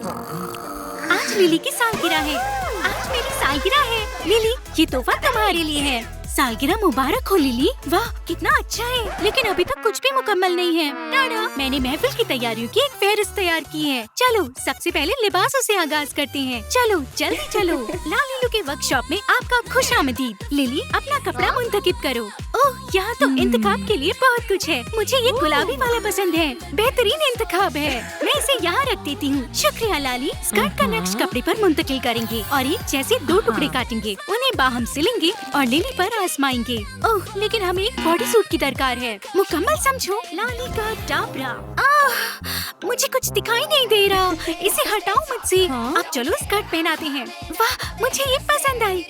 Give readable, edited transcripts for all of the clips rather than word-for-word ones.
आज लिली की सालगिरह है। आज मेरी सालगिरह है। लिली, ये तोहफा तुम्हारे लिए है। सालगिरह मुबारक हो लिली। वाह, कितना अच्छा है, लेकिन अभी तक कुछ भी मुकम्मल नहीं है। टाडा, मैंने महफिल की तैयारियों की एक फहरिस्त तैयार की है। चलो सबसे पहले लिबासों से आगाज करते हैं। चलो जल्दी चलो। लालीलू के वर्कशॉप में आपका खुशामदीद। लिली, अपना कपड़ा मुंतखब करो। ओह, यहाँ तो इंतखाब के लिए बहुत कुछ है। मुझे ये गुलाबी वाला पसंद है। बेहतरीन इंतखाब है। मैं इसे यहाँ रख देती हूँ। शुक्रिया लाली। स्कर्ट का नक्श कपड़े पर मुंतकिल करेंगे और एक जैसे 2 टुकड़े काटेंगे। उन्हें बाहम सिलेंगे और लिली पर आजमाएंगे। ओह, लेकिन हमें एक बॉडी सूट की दरकार है। मुकम्मल समझो। लाली का डाबरा। मुझे कुछ दिखाई नहीं दे रहा। इसे हटाओ मुझसे। अब चलो स्कर्ट पहनाते हैं। वाह, मुझे ये पसंद आई।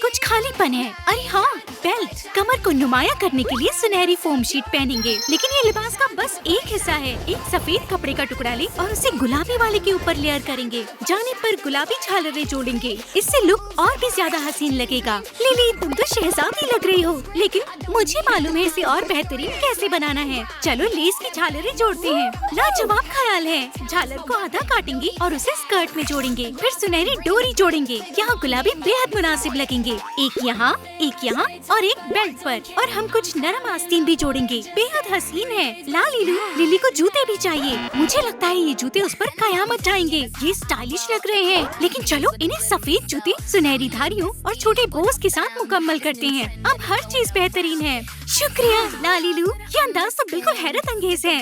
कुछ खालीपन है। अरे हाँ, बेल्ट। कमर को नुमाया करने के लिए सुनहरी फोम शीट पहनेंगे, लेकिन ये लिबास का बस एक हिस्सा है। एक सफेद कपड़े का टुकड़ा ले और उसे गुलाबी वाले के ऊपर लेयर करेंगे। जाने पर गुलाबी झालरें जोड़ेंगे। इससे लुक और भी ज्यादा हसीन लगेगा। लिली, तुम तो शहजादी लग रही हो, लेकिन मुझे मालूम है इसे और बेहतरीन कैसे बनाना है। चलो लेस की झालरें जोड़ते हैं। लाजवाब ख्याल है। झालर को आधा काटेंगे और उसे स्कर्ट में जोड़ेंगे। फिर सुनहरी डोरी जोड़ेंगे। यहाँ गुलाबी बेहद मुनासिब लगेंगे। एक यहाँ और एक बेल्ट पर। और हम कुछ नरम आस्तीन भी जोड़ेंगे। बेहद हसीन है। लालीलू, लिली को जूते भी चाहिए। मुझे लगता है ये जूते उस पर कयामत ढाएंगे। ये स्टाइलिश लग रहे हैं, लेकिन चलो इन्हें सफेद जूते, सुनहरी धारियों और छोटे बोस के साथ मुकम्मल करते हैं। अब हर चीज बेहतरीन है। शुक्रिया लालीलू, ये अंदाज तो बिल्कुल हैरत अंगेज है।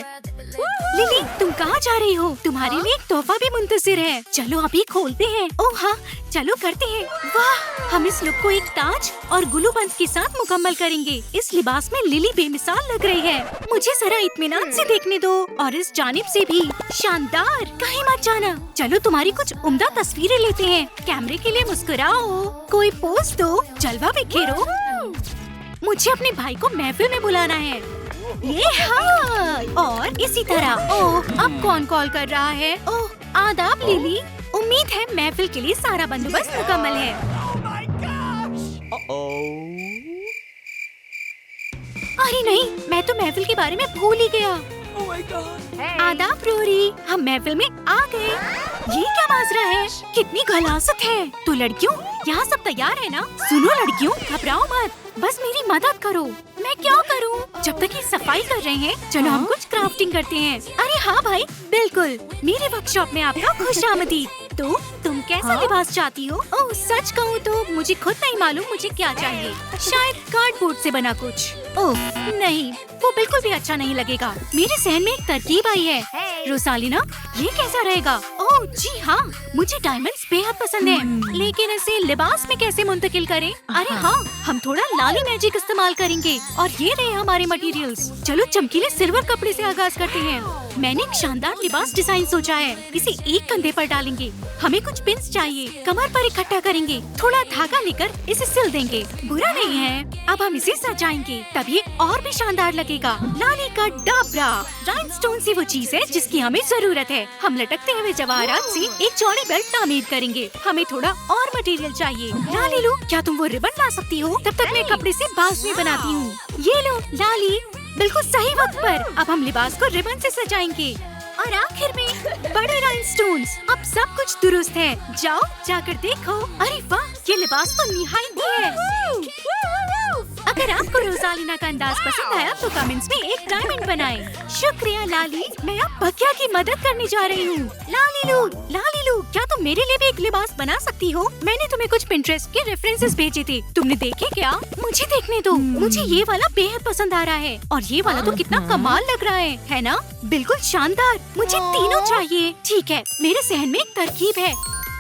लिली, तुम कहाँ जा रही हो? तुम्हारे लिए एक तोहफा भी मुंतजिर है। चलो अभी खोलते हैं। ओह हाँ, चलो करते हैं। वाह, हम इस लुक को एक ताज और गुलू बंद के साथ मुकम्मल करेंगे। इस लिबास में लिली बेमिसाल लग रही है। मुझे जरा इत्मीनान से देखने दो, और इस जानिब से भी। शानदार, कहीं मत जाना। चलो तुम्हारी कुछ उम्दा तस्वीरें लेते हैं। कैमरे के लिए मुस्कुराओ, कोई पोज दो, जलवा बिखेरो। मुझे अपने भाई को महफिल में बुलाना है। ये हाँ, और इसी तरह। ओह, अब कौन कॉल कर रहा है? ओह, आदाब लिली। उम्मीद है महफिल के लिए सारा बंदोबस्त मुकम्मल है। अरे नहीं, मैं तो महफिल के बारे में भूल ही गया। आदाब रोरी, हम महफिल में आ गए। ये क्या माजरा है? कितनी गलासत है। तो लड़कियों, यहाँ सब तैयार है ना? सुनो लड़कियों, घबराओ मत, बस मेरी मदद करो। मैं क्या करूँ? जब तक ये सफाई कर रहे हैं, चलो हम कुछ क्राफ्टिंग करते हैं। अरे हाँ भाई, बिल्कुल। मेरे वर्कशॉप में आपका खुशामदीद। तो तुम कैसा लिबास चाहती हो? ओह, सच कहूँ तो मुझे खुद नहीं मालूम मुझे क्या चाहिए। शायद कार्डबोर्ड से बना कुछ। ओह नहीं, वो बिल्कुल भी अच्छा नहीं लगेगा। मेरे सहन में एक तरकीब आई है। रोसालिना, ये कैसा रहेगा? ओह जी हाँ, मुझे डायमंड्स बेहद पसंद है, लेकिन इसे लिबास में कैसे मुंतकिल करें? अरे हाँ, हम थोड़ा लाली मैजिक इस्तेमाल करेंगे। और ये रहे हमारे मटेरियल्स। चलो चमकीले सिल्वर कपड़े से आगाज करते हैं। मैंने एक शानदार लिबास डिजाइन सोचा है। इसे एक कंधे पर डालेंगे। हमें कुछ पिन्स चाहिए। कमर पर इकट्ठा करेंगे। थोड़ा धागा लेकर इसे सिल देंगे। बुरा नहीं है। अब हम इसे सजाएंगे, तब ये और भी शानदार लगेगा। लाली का डाबरा। राइनस्टोन से वो चीज है जिसकी हमें जरूरत है। हम लटकते हुए जवाहरात से एक चौड़ी बेल्ट तामीर करेंगे। हमें थोड़ा और मटेरियल चाहिए। लालीलू, क्या तुम वो रिबन ला सकती हो? तब तक मैं कपड़े से बाजुएं बनाती हूँ। ये लो लाली, बिल्कुल सही वक्त पर। अब हम लिबास को रिबन से सजाएंगे। और आखिर में बड़े राइनस्टोन्स। अब सब कुछ दुरुस्त है। जाओ जाकर देखो। अरे वाह, ये लिबास तो निहायत है। अगर आपको रोसालिना का अंदाज पसंद आया तो कमेंट्स में एक डायमंड बनाएं। शुक्रिया लाली, मैं अब बकिया की मदद करने जा रही हूँ। लालीलू, क्या तुम मेरे लिए भी एक लिबास बना सकती हो? मैंने तुम्हें कुछ पिंटरेस्ट के रेफरेंसेस भेजे थे, तुमने देखे क्या? मुझे देखने दो। मुझे ये वाला बेहद पसंद आ रहा है, और ये वाला तो कितना कमाल लग रहा है ना? बिल्कुल शानदार। मुझे तीनों चाहिए। ठीक है, मेरे सहन में एक तरकीब है।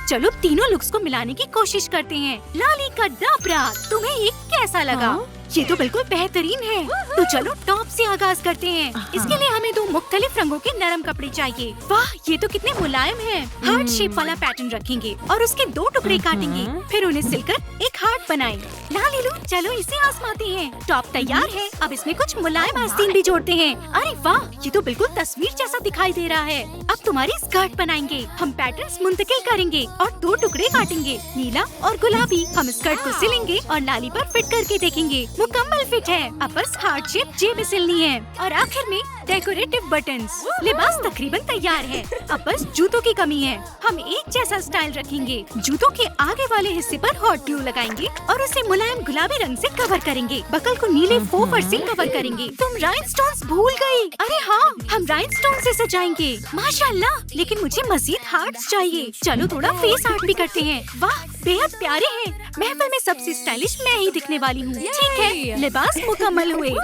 चलो तीनों लुक्स को मिलाने की कोशिश करते हैं। लाली का डाबरा, तुम्हें ये कैसा लगा? ये तो बिल्कुल बेहतरीन है। तो चलो टॉप से आगाज करते हैं। इसके लिए हमें 2 मुख्तलिफ रंगों के नरम कपड़े चाहिए। वाह, ये तो कितने मुलायम हैं। हार्ट शेप वाला पैटर्न रखेंगे और उसके 2 टुकड़े काटेंगे। फिर उन्हें सिलकर एक हार्ट बनाएं। लालीलू, चलो इसे आजमाते हैं। टॉप तैयार है। अब इसमें कुछ मुलायम आस्तीन भी जोड़ते हैं। अरे वाह, ये तो बिल्कुल तस्वीर जैसा दिखाई दे रहा है। अब तुम्हारी स्कर्ट बनाएंगे। हम पैटर्न्स मुंतकिल करेंगे और 2 टुकड़े काटेंगे, नीला और गुलाबी। हम स्कर्ट को सिलेंगे और नाली पर फिट करके देखेंगे। मुकम्मल फिट है। अब बस हार्ट शेप जेब सिलनी है और आखिर में डेकोरेटिव बटन्स। लिबास तकरीबन तैयार है। अब बस जूतों की कमी है। हम एक जैसा स्टाइल रखेंगे। जूतों के आगे वाले हिस्से पर हॉट ग्लू लगाएंगे और उसे मुलायम गुलाबी रंग से कवर करेंगे। बकल को नीले फोफर से कवर करेंगे। तुम राइनस्टोन्स भूल गई। अरे हाँ, हम राइनस्टोन से सजाएंगे। माशाल्लाह, लेकिन मुझे मजीद हार्ट्स चाहिए। चलो थोड़ा फेस आर्ट भी करते हैं। वाह, बेहद प्यारे हैं। महफिल में सबसे स्टाइलिश मैं ही दिखने वाली हूँ। ठीक है, लिबास मुकम्मल हुए।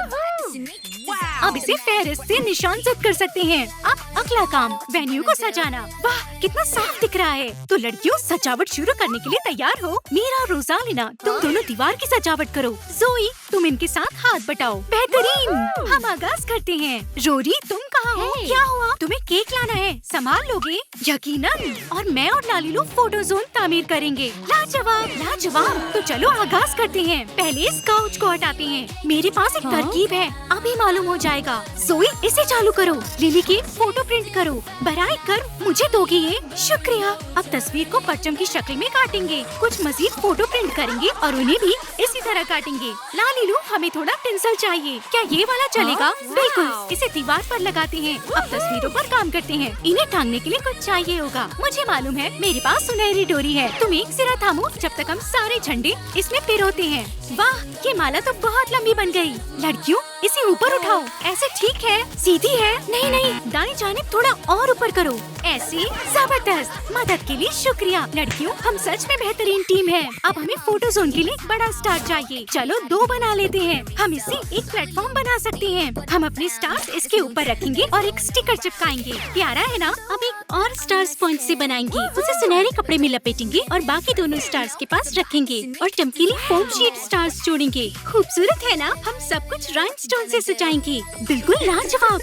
अब इसे फेहरिस्त से निशान जद कर सकते हैं। अब अगला काम वेन्यू को सजाना। वाह, कितना साफ दिख रहा है। तो लड़कियों, सजावट शुरू करने के लिए तैयार हो? मीरा और रोजालिना, तुम दोनों दीवार की सजावट करो। जोई, तुम इनके साथ हाथ बटाओ। बेहतरीन। हम आगाज करते हैं। रोरी, तुम कहाँ हो? क्या हुआ? तुम्हें केक लाना है, संभाल लोगे? यकीनन। और मैं और लालीलू फोटो जोन तामीर करेंगे। लाजवाब, लाजवाब। तो चलो आगाज करते हैं। पहले इस काउच को हटाते हैं। मेरे पास एक तरकीब है, अभी मालूम हो जाएगा। जोई, इसे चालू करो। लिली के फोटो प्रिंट करो। बराए कर मुझे दोगे ये? शुक्रिया। अब तस्वीर को परचम की शक्ल में काटेंगे। कुछ मजीद फोटो प्रिंट करेंगे और उन्हें भी इसी तरह काटेंगे। लालीलू, हमें थोड़ा टिंसल चाहिए। क्या ये वाला चलेगा? बिल्कुल। इसे दीवार पर लगाते हैं। अब तस्वीरों पर काम करते हैं। इन्हें टांगने के लिए कुछ चाहिए होगा। मुझे मालूम है, मेरे पास सुनहरी डोरी है। तुम एक सिरा थामो जब तक हम सारे झंडे इसमें पिरोते हैं। वाह, ये माला तो बहुत लंबी बन गई। लड़कियों, इसे ऊपर उठाओ। ऐसे ठीक है? सीधी है? नहीं नहीं, दाएं जानिब थोड़ा और ऊपर करो। ऐसे। जबरदस्त। मदद के लिए शुक्रिया। लड़कियों, हम सच में बेहतरीन टीम है। अब हमें फोटो जोन के लिए एक बड़ा स्टार चाहिए। चलो 2 बना लेते हैं। हम इसे एक प्लेटफॉर्म बना सकते हैं। हम अपने स्टार्स इसके ऊपर रखेंगे और एक स्टिकर चिपकाएंगे। प्यारा है ना? अब एक और स्टार्स पॉइंट से बनाएंगे। उसे सुनहरे कपड़े में लपेटेंगे और बाकी दोनों स्टार्स के पास रखेंगे और चमकीली फोम शीट स्टार्स जोड़ेंगे। खूबसूरत है ना? हम सब कुछ राइनस्टोन से सजाएंगे। बिल्कुल लाजवाब।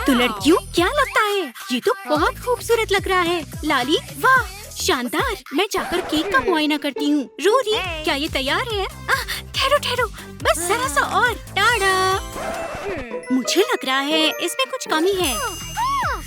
तो लड़कियों, क्या लगता है? ये तो बहुत खूबसूरत लग रहा है। लाली, वाह, शानदार। मैं जाकर केक का मुआयना करती हूँ। रोरी, क्या ये तैयार है? ठहरो ठहरो, बस जरा सा और। टाडा। मुझे लग रहा है इसमें कुछ कमी है।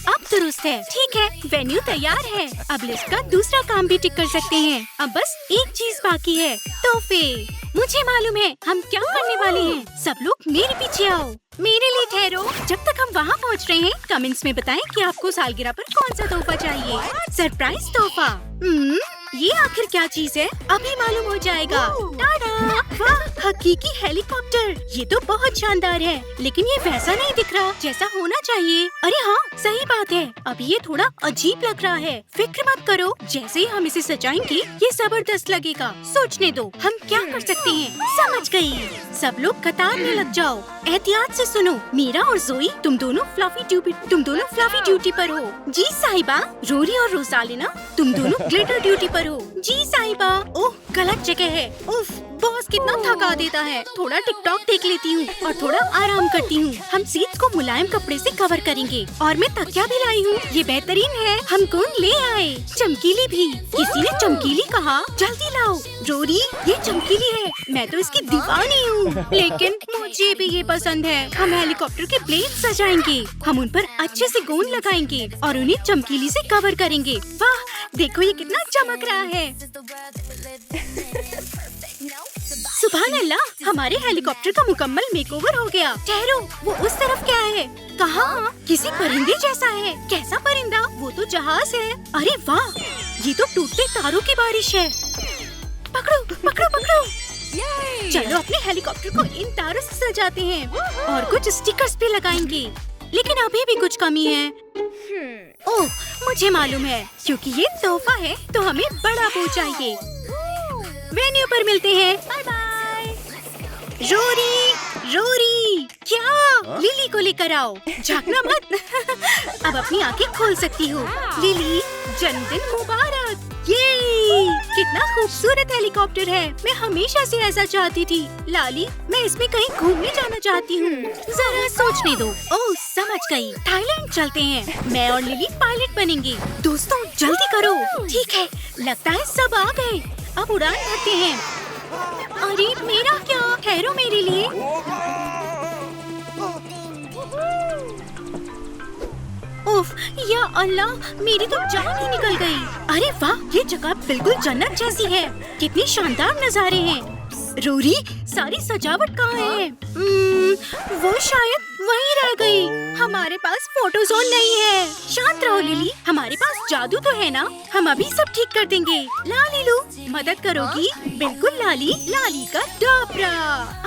अब दुरुस्त है। ठीक है, वेन्यू तैयार है। अब लिस्ट का दूसरा काम भी टिक कर सकते हैं। अब बस एक चीज बाकी है, तोहफे। मुझे मालूम है हम क्या करने वाले हैं। सब लोग मेरे पीछे आओ। मेरे लिए ठहरो। जब तक हम वहाँ पहुँच रहे हैं, कमेंट्स में बताएं कि आपको सालगिरह पर कौन सा तोहफा चाहिए। सरप्राइज तोहफा। ये आखिर क्या चीज है? अभी मालूम हो जाएगा। टाडा! वाह, हकीकी हेलीकॉप्टर। ये तो बहुत शानदार है, लेकिन ये वैसा नहीं दिख रहा जैसा होना चाहिए। अरे हाँ, सही बात है। अब ये थोड़ा अजीब लग रहा है। फिक्र मत करो, जैसे ही हम इसे सजाएंगे ये जबरदस्त लगेगा। सोचने दो, हम क्या कर सकते हैं। समझ गई। सब लोग कतार में लग जाओ। एहतियात से सुनो। मीरा और जोई, तुम दोनों फ्लफी ड्यूटी पर हो। जी साहिबा। रोरी और रोजालिना, तुम दोनों ग्लिटर ड्यूटी पर हो। जी साहिबा। ओह, गलत जगह है। उफ, बॉस कितना थका देता है। थोड़ा टिकटॉक देख लेती हूँ और थोड़ा आराम करती हूँ। हम सीट्स को मुलायम कपड़े से कवर करेंगे और मैं तकिया भी लाई हूँ। ये बेहतरीन है। हम कौन ले आए? चमकीली भी। किसी ने चमकीली कहा? जल्दी लाओ। रोरी, ये चमकीली है। मैं तो इसकी दीवानी हूँ। लेकिन मुझे भी ये पसंद है। हम हेलीकॉप्टर के ब्लेड सजाएंगे। हम उन पर अच्छे से गोंद लगाएंगे और उन्हें चमकीली से कवर करेंगे। वाह, देखो ये कितना चमक रहा है। सुभान अल्लाह, हमारे हेलीकॉप्टर का मुकम्मल मेकओवर हो गया। ठहरो, वो उस तरफ क्या है? कहाँ? किसी परिंदे जैसा है। कैसा परिंदा? वो तो जहाज है। अरे वाह, ये तो टूटते तारों की बारिश है। पकड़ो पकड़ो पकड़ो। चलो अपने हेलीकॉप्टर को इन तारों से सजाते हैं और कुछ स्टिकर्स भी लगाएंगे। लेकिन अभी भी कुछ कमी है। ओह, मुझे मालूम है, क्योंकि ये तोहफा है तो हमें बड़ा बो चाहिए। वेन्यू पर मिलते हैं। Bye bye. रोरी, रोरी, क्या? लिली को लेकर आओ। झांकना मत। अब अपनी आंखें खोल सकती हो। लिली, जन्मदिन मुबारक। ये कितना खूबसूरत हेलीकॉप्टर है। मैं हमेशा से ऐसा चाहती थी। लाली, मैं इसमें कहीं घूमने जाना चाहती हूँ। जरा सोचने दो। ओह, समझ गई। थाईलैंड चलते हैं। मैं और लिली पायलट बनेंगे। दोस्तों, जल्दी करो। ठीक है, लगता है सब आ गए। अब उड़ान भरते हैं। अरे मेरा क्या? ठहरो मेरे लिए। उफ, या अल्लाह, मेरी तो जान ही निकल गई। अरे वाह, ये जगह बिल्कुल जन्नत जैसी है। कितने शानदार नजारे हैं। रोरी, सारी सजावट कहाँ है? वो शायद वहीं रह गई। हमारे पास फोटो जोन नहीं है। शांत रहो लिली, हमारे पास जादू तो है ना, हम अभी सब ठीक कर देंगे। लालीलू, मदद करोगी? बिल्कुल लाली, लाली का डाबरा।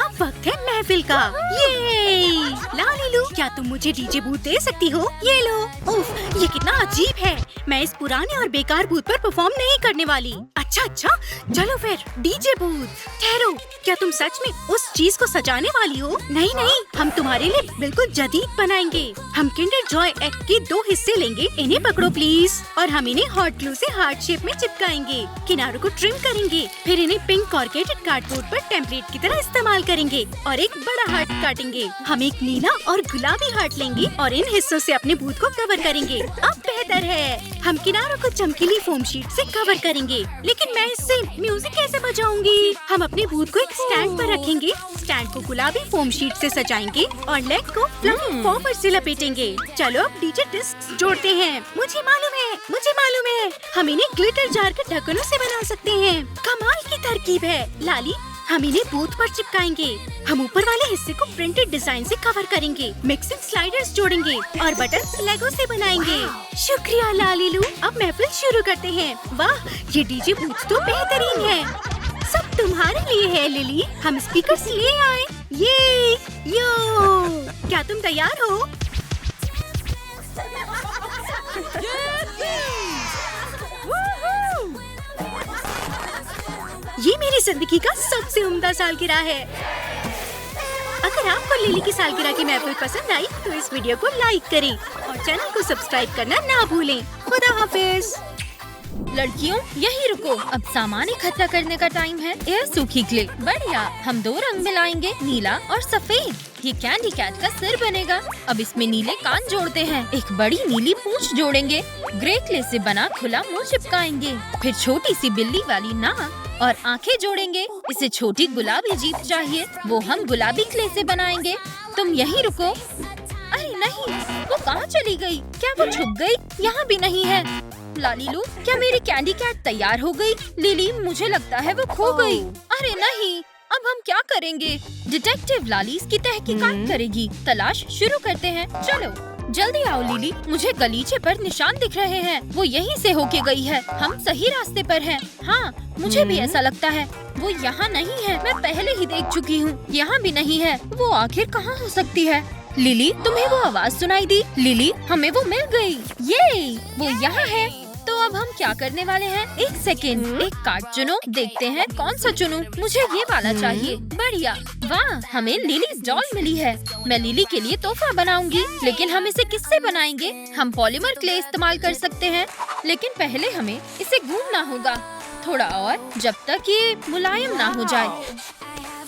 अब वक्त है महफिल का। ये लालीलू, क्या तुम मुझे डीजे बूथ दे सकती हो? ये लो। उफ, ये कितना अजीब है। मैं इस पुराने और बेकार बूथ पर परफॉर्म नहीं करने वाली। अच्छा, चलो फिर डीजे बूथ। ठहरो, क्या तुम सच में उस चीज को सजाने वाली हो? नहीं, हम तुम्हारे लिए बिल्कुल जदीद बनाएंगे। हम किंडर जॉय एग के 2 हिस्से लेंगे। इन्हें पकड़ो प्लीज, और हम इन्हें हॉट ग्लू से हार्ट शेप में चिपकाएंगे। किनारों को ट्रिम करेंगे, फिर इन्हें पिंक कॉर्केटेड कार्डबोर्ड पर टेम्पलेट की तरह इस्तेमाल करेंगे और एक बड़ा हार्ट काटेंगे। हम एक नीला और गुलाबी हार्ट लेंगे और इन हिस्सों से अपने बूथ को कवर करेंगे। अब बेहतर है, हम किनारों को चमकीली फोम शीट से कवर करेंगे। लेकिन मैं इससे म्यूजिक कैसे बजाऊंगी? हम अपने बूथ को एक स्टैंड पर रखेंगे, स्टैंड को गुलाबी फोम शीट से सजाएंगे और लेग को फ्लफी फॉर्मर से लपेटेंगे। चलो अब डीजे डिस्क जोड़ते हैं। मुझे मालूम है, हम इन्हें ग्लिटर जार के ढक्कनों से बना सकते हैं। कमाल की तरकीब है लाली। हम इन्हें बूथ पर चिपकाएंगे। हम ऊपर वाले हिस्से को प्रिंटेड डिजाइन से कवर करेंगे, मिक्सिंग स्लाइडर्स जोड़ेंगे और बटन लेगो से बनाएंगे। शुक्रिया लालीलू, अब महफिल शुरू करते हैं। वाह, ये डीजे बूथ तो बेहतरीन है। सब तुम्हारे लिए है लिली, हम स्पीकर्स ले आए। ये यो, क्या तुम तैयार हो? ये मेरी जिंदगी का सबसे उम्दा सालगिरह है। अगर आपको लिली की सालगिरह की महफिल पसंद आई तो इस वीडियो को लाइक करें और चैनल को सब्सक्राइब करना ना भूलें। खुदा हाफिज। लड़कियों, यही रुको, अब सामान इकट्ठा करने का टाइम है। यह सूखी क्ले, बढ़िया। हम 2 रंग मिलाएंगे, नीला और सफेद। ये कैंडी कैट का सिर बनेगा। अब इसमें नीले कान जोड़ते हैं, एक बड़ी नीली पूंछ जोड़ेंगे, ग्रे क्ले से बना खुला मुंह चिपकाएंगे, फिर छोटी सी बिल्ली वाली नाक और आंखें जोड़ेंगे। इसे छोटी गुलाबी जीभ चाहिए, वो हम गुलाबी क्ले से बनाएंगे। तुम यहीं रुको। अरे नहीं, वो कहाँ चली गई? क्या वो छुप गई? यहाँ भी नहीं है। लालीलू, क्या मेरी कैंडी कैट तैयार हो गई? लिली, मुझे लगता है वो खो गई। अरे नहीं, अब हम क्या करेंगे? डिटेक्टिव लाली इसकी तहकीकात करेगी। तलाश शुरू करते हैं। चलो जल्दी आओ लिली, मुझे गलीचे पर निशान दिख रहे हैं। वो यहीं से होके गई है। हम सही रास्ते पर हैं। हाँ, मुझे भी ऐसा लगता है। वो यहाँ नहीं है, मैं पहले ही देख चुकी हूँ। यहाँ भी नहीं है। वो आखिर कहाँ हो सकती है? लिली, तुम्हें वो आवाज सुनाई दी? लिली, हमें वो मिल गई। ये वो यहाँ है। तो अब हम क्या करने वाले हैं? 1 सेकेंड, एक कार्ड चुनो, देखते हैं कौन सा चुनूं। मुझे ये वाला चाहिए। बढ़िया, वाह, हमें लिली डॉल मिली है। मैं लिली के लिए तोहफा बनाऊंगी, लेकिन हम इसे किससे बनाएंगे? हम पॉलीमर क्ले इस्तेमाल कर सकते हैं, लेकिन पहले हमें इसे गूंदना होगा थोड़ा और, जब तक ये मुलायम ना हो जाए।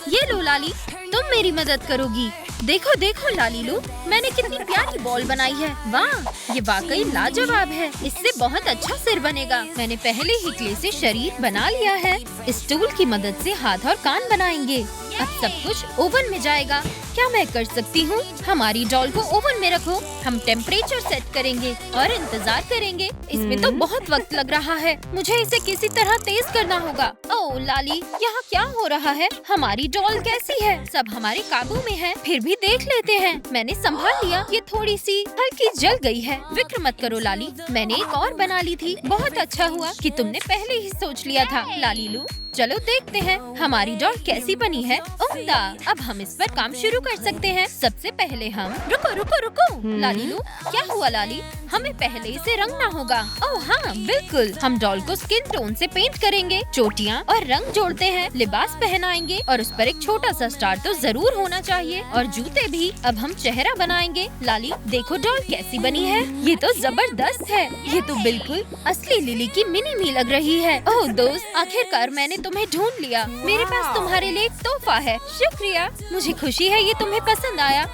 ये लो लाली, तुम मेरी मदद करोगी। देखो देखो लालीलू, मैंने कितनी प्यारी बॉल बनाई है। वाह, ये वाकई लाजवाब है। इससे बहुत अच्छा सिर बनेगा। मैंने पहले ही क्ले से शरीर बना लिया है। इस टूल की मदद से हाथ और कान बनाएंगे। अब सब कुछ ओवन में जाएगा। क्या मैं कर सकती हूँ? हमारी डॉल को ओवन में रखो। हम टेम्परेचर सेट करेंगे और इंतजार करेंगे। इसमें तो बहुत वक्त लग रहा है। मुझे इसे किसी तरह तेज करना होगा। ओह लाली, यहाँ क्या हो रहा है? हमारी डॉल कैसी है? सब हमारे काबू में है। फिर भी देख लेते हैं। मैंने संभाल लिया। ये थोड़ी सी हल्की जल गई है। फिक्र मत करो लाली, मैंने एक और बना ली थी। बहुत अच्छा हुआ कि तुमने पहले ही सोच लिया था। लालीलू, चलो देखते हैं हमारी डॉल कैसी बनी है। उम्दा, अब हम इस पर काम शुरू कर सकते हैं। सबसे पहले हम रुको लालीलू, क्या हुआ लाली? हमें पहले इसे रंगना होगा। ओह हाँ, बिल्कुल। हम डॉल को स्किन टोन से पेंट करेंगे, चोटियाँ और रंग जोड़ते हैं, लिबास पहनाएंगे और उस पर एक छोटा सा स्टार तो जरूर होना चाहिए, और जूते भी। अब हम चेहरा बनाएंगे। लाली, देखो डॉल कैसी बनी है। ये तो जबरदस्त है। ये तो बिल्कुल असली लिली की मिनी मी लग रही है। ओह दोस्त, आखिरकार मैंने तुम्हें ढूंढ लिया। मेरे पास तुम्हारे लिए एक तोहफा है। शुक्रिया, मुझे खुशी है ये तुम्हें पसंद आया।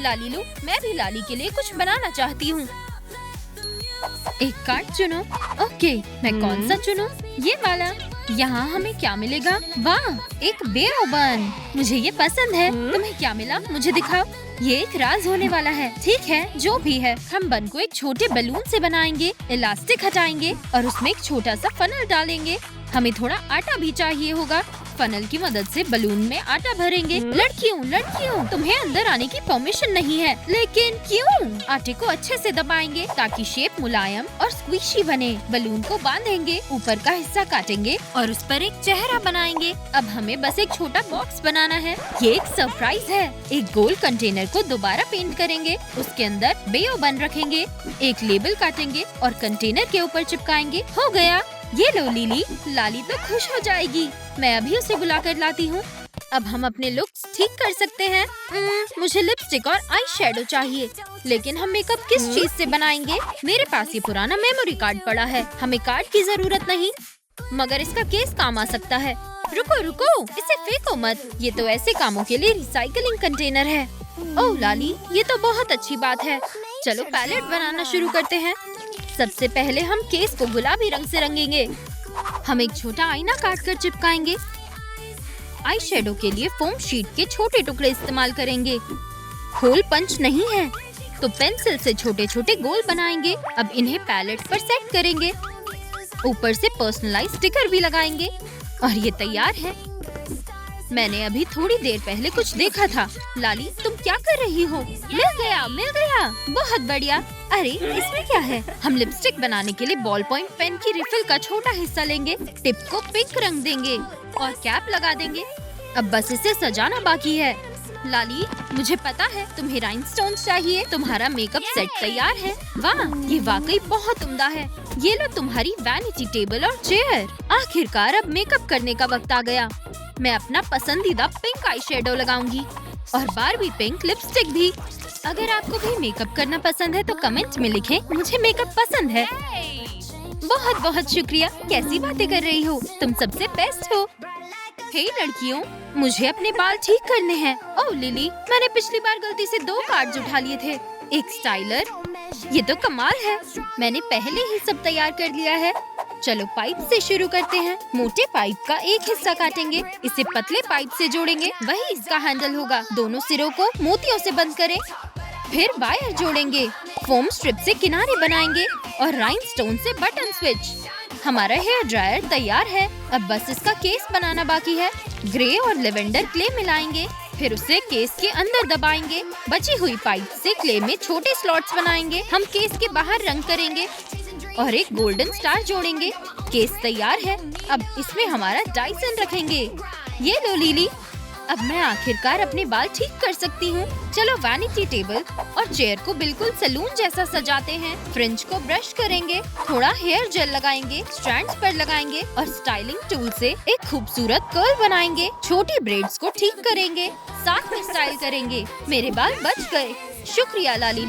लालीलू, मैं भी लाली के लिए कुछ बनाना चाहती हूँ। एक कार्ड चुनो। ओके, मैं कौन सा चुनूं? ये वाला। यहाँ हमें क्या मिलेगा? वाह, एक बेर ओवन। मुझे ये पसंद है। तुम्हें क्या मिला? मुझे दिखाओ। ये एक राज होने वाला है। ठीक है, जो भी है। हम बन को एक छोटे बलून से बनाएंगे, इलास्टिक हटाएंगे और उसमें एक छोटा सा फनल डालेंगे। हमें थोड़ा आटा भी चाहिए होगा। फनल की मदद से बलून में आटा भरेंगे। लड़कियों, तुम्हें अंदर आने की परमिशन नहीं है। लेकिन क्यों? आटे को अच्छे से दबाएंगे ताकि शेप मुलायम और स्क्विशी बने। बलून को बांधेंगे, ऊपर का हिस्सा काटेंगे और उस पर एक चेहरा बनाएंगे। अब हमें बस एक छोटा बॉक्स बनाना है। ये एक सरप्राइज है। एक गोल कंटेनर को दोबारा पेंट करेंगे, उसके अंदर बेयो बन रखेंगे, एक लेबल काटेंगे और कंटेनर के ऊपर चिपकाएंगे। हो गया। ये लो लिली, लाली तो खुश हो जाएगी। मैं अभी उसे बुला कर लाती हूँ। अब हम अपने लुक्स ठीक कर सकते हैं। मुझे लिपस्टिक और आई शेडो चाहिए, लेकिन हम मेकअप किस चीज से बनाएंगे? मेरे पास ये पुराना मेमोरी कार्ड पड़ा है। हमें कार्ड की जरूरत नहीं, मगर इसका केस काम आ सकता है। रुको, इसे फेंको मत। ये तो ऐसे कामों के लिए रिसाइकलिंग कंटेनर है। ओह लाली, ये तो बहुत अच्छी बात है। चलो पैलेट बनाना शुरू करते हैं। सबसे पहले हम केस को गुलाबी रंग से रंगेंगे। हम एक छोटा आईना काट कर चिपकाएंगे। आई शेडो के लिए फोम शीट के छोटे टुकड़े इस्तेमाल करेंगे। होल पंच नहीं है, तो पेंसिल से छोटे छोटे गोल बनाएंगे। अब इन्हें पैलेट पर सेट करेंगे। ऊपर से पर्सनलाइज स्टिकर भी लगाएंगे और ये तैयार है। मैंने अभी थोड़ी देर पहले कुछ देखा था। लाली, तुम क्या कर रही हो? मिल गया, बहुत बढ़िया। अरे इसमें क्या है? हम लिपस्टिक बनाने के लिए बॉल पॉइंट पेन की रिफिल का छोटा हिस्सा लेंगे, टिप को पिंक रंग देंगे और कैप लगा देंगे। अब बस इसे सजाना बाकी है। लाली, मुझे पता है तुम्हें राइनस्टोन्स चाहिए। तुम्हारा मेकअप सेट तैयार है। वाह, ये वाकई बहुत उम्दा है। ये लो तुम्हारी वैनिटी टेबल और चेयर। आखिरकार अब मेकअप करने का वक्त आ गया। मैं अपना पसंदीदा पिंक आई शेडो लगाऊंगी और बारबी पिंक लिपस्टिक भी। अगर आपको भी मेकअप करना पसंद है तो कमेंट में लिखें, मुझे मेकअप पसंद है। बहुत बहुत शुक्रिया। कैसी बातें कर रही हो? तुम सबसे बेस्ट हो। हे लड़कियों, मुझे अपने बाल ठीक करने हैं। ओह लिली, मैंने पिछली बार गलती से 2 कार्ड्स उठा लिए थे। एक स्टाइलर, ये तो कमाल है। मैंने पहले ही सब तैयार कर लिया है। चलो पाइप से शुरू करते हैं। मोटे पाइप का एक हिस्सा काटेंगे, इसे पतले पाइप से जोड़ेंगे, वही इसका हैंडल होगा। दोनों सिरों को मोतियों से बंद करें, फिर वायर जोड़ेंगे, फोम स्ट्रिप से किनारे बनाएंगे और राइनस्टोन से बटन स्विच। हमारा हेयर ड्रायर तैयार है। अब बस इसका केस बनाना बाकी है। ग्रे और लेवेंडर क्ले मिलाएंगे, फिर उसे केस के अंदर दबाएंगे। बची हुई पाइप से क्ले में छोटे स्लॉट्स बनाएंगे। हम केस के बाहर रंग करेंगे और एक गोल्डन स्टार जोड़ेंगे। केस तैयार है। अब इसमें हमारा डाइसन रखेंगे। ये लो लिली, अब मैं आखिरकार अपने बाल ठीक कर सकती हूँ। चलो वैनिटी टेबल और चेयर को बिल्कुल सलून जैसा सजाते हैं। फ्रिंज को ब्रश करेंगे, थोड़ा हेयर जेल लगाएंगे, स्ट्रैंड्स पर लगाएंगे और स्टाइलिंग टूल से एक खूबसूरत कर्ल बनाएंगे। छोटी ब्रेड्स को ठीक करेंगे, साथ में स्टाइल करेंगे। मेरे बाल बच गए। शुक्रिया लालीलू।